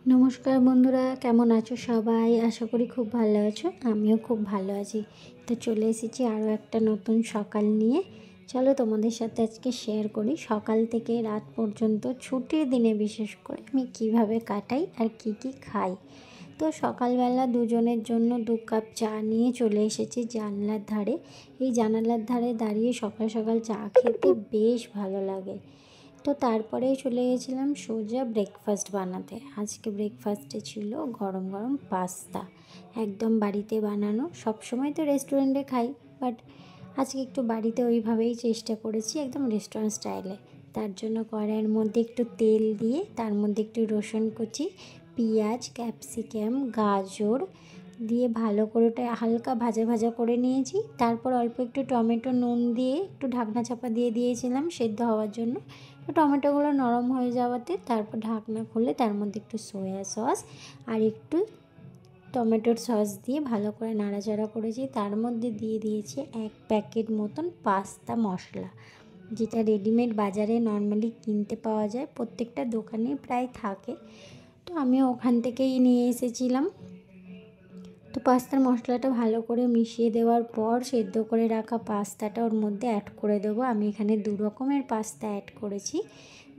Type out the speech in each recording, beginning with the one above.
নমস্কার বন্ধুরা, কেমন আছো সবাই? আশা করি খুব ভালো আছো। আমিও খুব ভালো আছি। তো চলে এসেছি আরও একটা নতুন সকাল নিয়ে। চলো তোমাদের সাথে আজকে শেয়ার করি সকাল থেকে রাত পর্যন্ত ছুটির দিনে বিশেষ করে আমি কিভাবে কাটাই আর কি কি খাই। তো সকালবেলা দুজনের জন্য 2 কাপ চা নিয়ে চলে এসেছি জানলার ধারে। এই জানালার ধারে দাঁড়িয়ে সকাল সকাল চা খেতে বেশ ভালো লাগে। তো তারপরেই চলে গেছিলাম সোজা ব্রেকফাস্ট বানাতে। আজকে ব্রেকফাস্টে ছিল গরম গরম পাস্তা, একদম বাড়িতে বানানো। সব সময় তো রেস্টুরেন্টে খাই, বাট আজকে একটু বাড়িতে ওইভাবেই চেষ্টা করেছি, একদম রেস্টুরেন্ট স্টাইলে। তার জন্য কড়াইয়ের মধ্যে একটু তেল দিয়ে তার মধ্যে একটু রসুন কুচি, পেঁয়াজ, ক্যাপসিকাম, গাজর দিয়ে ভালো করে ওটা হালকা ভাজা ভাজা করে নিয়েছি। তারপর অল্প একটু টমেটো নুন দিয়ে একটু ঢাকনা চাপা দিয়ে দিয়েছিলাম সেদ্ধ হওয়ার জন্য। তো টমেটোগুলো নরম হয়ে যাওয়াতে তারপর ঢাকনা খুলে তার মধ্যে একটু সয়া সস আর একটু টমেটোর সস দিয়ে ভালো করে নাড়াচাড়া করেছি। তার মধ্যে দিয়ে দিয়েছি 1 প্যাকেট মতন পাস্তা মশলা, যেটা রেডিমেড বাজারে নর্মালি কিনতে পাওয়া যায়, প্রত্যেকটা দোকানে প্রায় থাকে। তো আমিও ওখান থেকেই নিয়ে এসেছিলাম। তো পাস্তার মশলাটা ভালো করে মিশিয়ে দেওয়ার পর সেদ্ধ করে রাখা পাস্তাটা ওর মধ্যে অ্যাড করে দেবো। আমি এখানে 2 রকমের পাস্তা অ্যাড করেছি।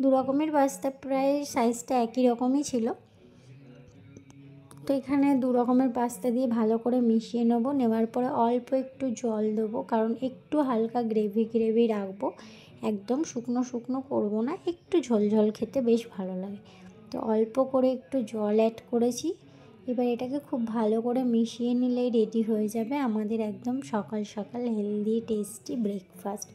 2 রকমের পাস্তা প্রায় সাইজটা একই রকমই ছিল। তো এখানে 2 রকমের পাস্তা দিয়ে ভালো করে মিশিয়ে নেবো। নেওয়ার পরে অল্প একটু জল দেবো, কারণ একটু হালকা গ্রেভি রাখবো। একদম শুকনো শুকনো করবো না, একটু ঝোলঝোল খেতে বেশ ভালো লাগে। তো অল্প করে একটু জল অ্যাড করেছি। এবার এটাকে খুব ভালো করে মিশিয়ে নিলেই রেডি হয়ে যাবে আমাদের একদম সকাল সকাল হেলদি টেস্টি ব্রেকফাস্ট।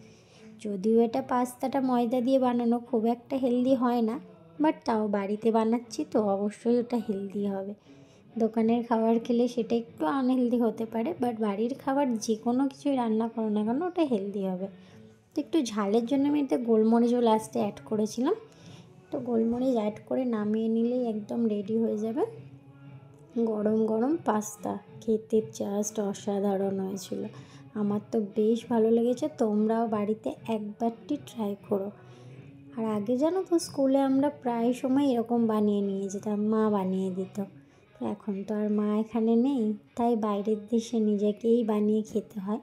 যদিও এটা পাস্তাটা ময়দা দিয়ে বানানো, খুব একটা হেলদি হয় না, বাট তাও বাড়িতে বানাচ্ছি তো অবশ্যই ওটা হেলদি হবে। দোকানের খাবার খেলে সেটা একটু আনহেলদি হতে পারে, বাট বাড়ির খাবার যে কোনো কিছুই রান্না করো না কেন ওটা হেলদি হবে। তো একটু ঝালের জন্য আমি এতে গোলমরিচও লাস্টে অ্যাড করেছিলাম। তো গোলমরিচ অ্যাড করে নামিয়ে নিলেই একদম রেডি হয়ে যাবে গরম গরম পাস্তা। খেতে জাস্ট অসাধারণ হয়েছিল। আমার তো বেশ ভালো লেগেছে। তোমরাও বাড়িতে একবারটি ট্রাই করো। আর আগে জানো তো স্কুলে আমরা প্রায় সময় এরকম বানিয়ে নিয়ে যেতাম, মা বানিয়ে দিত। তো এখন তো আর মা এখানে নেই, তাই বাইরের দেশে নিজেকেই বানিয়ে খেতে হয়।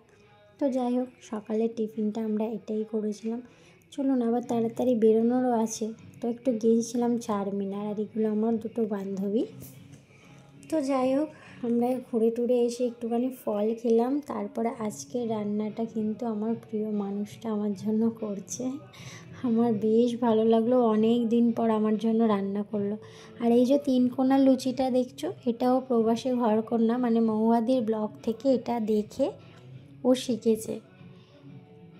তো যাই হোক, সকালের টিফিনটা আমরা এটাই করেছিলাম। চলুন আবার তাড়াতাড়ি বেরোনোরও আছে। তো একটু গিয়েছিলাম চারমিনার, আর এগুলো আমার 2 বান্ধবী। তো যাই হোক, আমরা ঘুরে টুরে এসে একটুখানি ফল খেলাম। তারপরে আজকের রান্নাটা কিন্তু আমার প্রিয় মানুষটা আমার জন্য করছে। আমার বেশ ভালো লাগলো, অনেক দিন পর আমার জন্য রান্না করলো। আর এই যে 3 কোনা লুচিটা দেখছো, এটাও প্রবাসী ঘরকন্যা মানে মহুয়াদির ব্লগ থেকে এটা দেখে ও শিখেছে।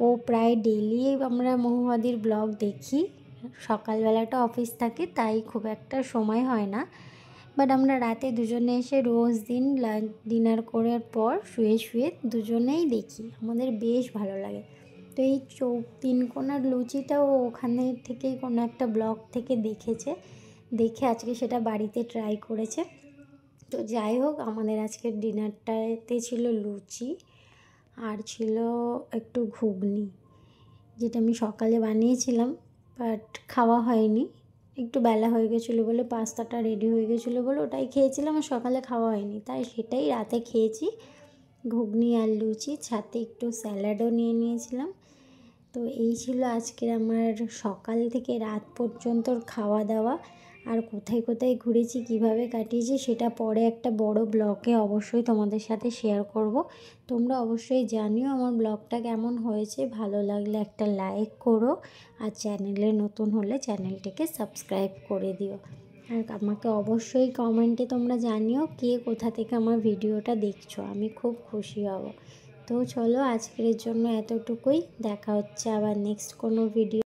ও প্রায় ডেইলি আমরা মহুয়াদির ব্লগ দেখি। সকালবেলাটা অফিস থাকে তাই খুব একটা সময় হয় না, বাট আমরা রাতে দুজনে এসে রোজ দিন ডিনার করার পর শুয়ে শুয়ে দুজনেই দেখি, আমাদের বেশ ভালো লাগে। তো এই 3 কোনার লুচিটাও ওখানে থেকেই কোনো একটা ব্লগ থেকে দেখেছে, দেখে আজকে সেটা বাড়িতে ট্রাই করেছে। তো যাই হোক, আমাদের আজকের ডিনারটাতে ছিল লুচি আর ছিল একটু ঘুগনি, যেটা আমি সকালে বানিয়েছিলাম, বাট খাওয়া হয়নি। একটু বেলা হয়ে গেছিলো বলে, পাস্তাটা রেডি হয়ে গেছিলো বলে ওটাই খেয়েছিলাম, আর সকালে খাওয়া হয়নি, তাই সেটাই রাতে খেয়েছি। ঘুগনি আর লুচি, সাথে একটু স্যালাডও নিয়ে নিয়েছিলাম। তো এই ছিল আজকের আমার সকাল থেকে রাত পর্যন্তর খাওয়া দাওয়া। আর কোথায় কোথায় ঘুরেছি, কিভাবে কাটিয়েছি, সেটা পরে একটা বড় ব্লগে অবশ্যই তোমাদের সাথে শেয়ার করব। তোমরা অবশ্যই জানিও আমার ব্লগটা কেমন হয়েছে। ভালো লাগলে একটা লাইক করো, আর চ্যানেলে নতুন হলে চ্যানেলটিকে সাবস্ক্রাইব করে দিও। আর আমাকে অবশ্যই কমেন্টে তোমরা জানিও কে কোথা থেকে আমার ভিডিওটা দেখছো, আমি খুব খুশি হব। তো চলো আজকের জন্য এতটুকুই, দেখা হচ্ছে আবার নেক্সট কোনো ভিডিও।